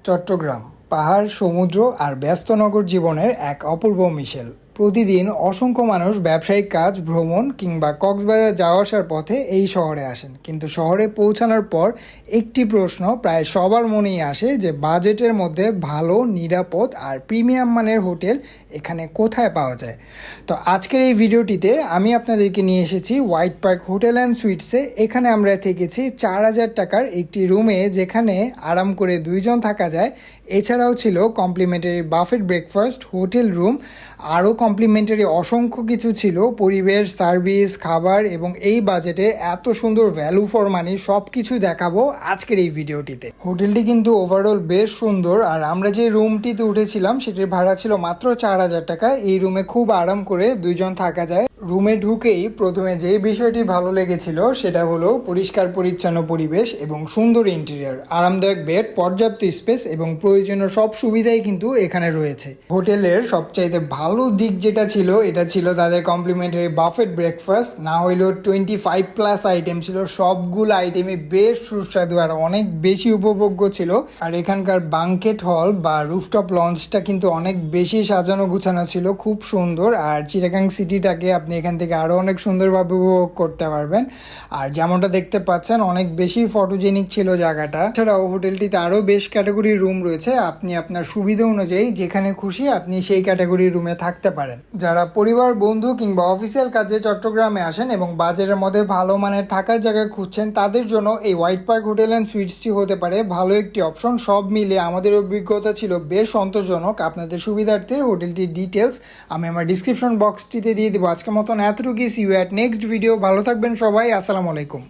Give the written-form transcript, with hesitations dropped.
চট্টগ্রাম পাহাড়, সমুদ্র আর ব্যস্ত নগর জীবনের এক অপূর্ব মিশেল। প্রতিদিন অসংখ্য মানুষ ব্যবসায়িক কাজ, ভ্রমণ কিংবা কক্সবাজার যাওয়া আসার পথে এই শহরে আসেন। কিন্তু শহরে পৌঁছানোর পর একটি প্রশ্ন প্রায় সবার মনেই আসে যে বাজেটের মধ্যে ভালো, নিরাপদ আর প্রিমিয়াম মানের হোটেল এখানে কোথায় পাওয়া যায়। তো আজকের এই ভিডিওটিতে আমি আপনাদেরকে নিয়ে এসেছি হোয়াইট পার্ক হোটেল অ্যান্ড সুইটসে। এখানে আমরা থেকেছি 4,000 টাকার একটি রুমে, যেখানে আরাম করে 2 জন থাকা যায়। এছাড়াও ছিল complimentary buffet breakfast, hotel room, আরও কমপ্লিমেন্টারি অসংখ্য কিছু ছিল, পরিবেশ, সার্ভিস, খাবার এবং এই বাজেটে এত সুন্দর ভ্যালু ফর মানি সব কিছু দেখাবো আজকের এই ভিডিওটিতে। হোটেলটি কিন্তু ওভারঅল বেশ সুন্দর, আর আমরা যে রুমটিতে উঠেছিলাম সেটির ভাড়া ছিল মাত্র 4,000 টাকা। এই রুমে খুব আরাম করে 2 জন থাকা যায়। রুমে ঢুকেই প্রথমে যেই বিষয়টি ভালো লেগেছিল সেটা হলো পরিষ্কার পরিচ্ছন্ন পরিবেশ এবং সুন্দর ইন্টেরিয়র, আরামদায়ক বেড, পর্যাপ্ত স্পেস এবং প্রয়োজনীয় সব সুবিধাই কিন্তু এখানে রয়েছে। হোটেলের সবচাইতে ভালো দিক যেটা ছিল, এটা ছিল তাদের কমপ্লিমেন্টারি বাফেট ব্রেকফাস্ট। না হইলেও 25+ আইটেম ছিল, সবগুলো আইটেমই বেশ সুস্বাদু আর অনেক বেশি উপভোগ্য ছিল। আর এখানকার বাঙ্কেট হল বা রুফটপ লঞ্চটা কিন্তু অনেক বেশি সাজানো গুছানো ছিল, খুব সুন্দর। আর চিটাগাং সিটিটাকে আপনি এখান থেকে আরও অনেক সুন্দরভাবে উপভোগ করতে পারবেন। আর যেমনটা দেখতে পাচ্ছেন, অনেক বেশি ফটোজেনিক ছিল জায়গাটা। এছাড়াও হোটেলটিতে আরও বেশ ক্যাটাগরির রুম রয়েছে, আপনি আপনার সুবিধা অনুযায়ী যেখানে খুশি আপনি সেই ক্যাটাগরির রুমে থাকতে পারেন। যারা পরিবার, বন্ধু কিংবা অফিসিয়াল কাজে চট্টগ্রামে আসেন এবং বাজেটের মধ্যে ভালো মানের থাকার জায়গা খুঁজছেন, তাদের জন্য এই হোয়াইট পার্ক হোটেল অ্যান্ড সুইটসটি হতে পারে ভালো একটি অপশন। সব মিলে আমাদের অভিজ্ঞতা ছিল বেশ সন্তোষজনক। আপনাদের সুবিধার্থে হোটেলটির ডিটেলস আমি আমার ডিসক্রিপশন বক্সটিতে দিয়ে দেবো। আজকের মতন এতটুকুই। See you at next video. ভালো থাকবেন সবাই। আসসালামু আলাইকুম।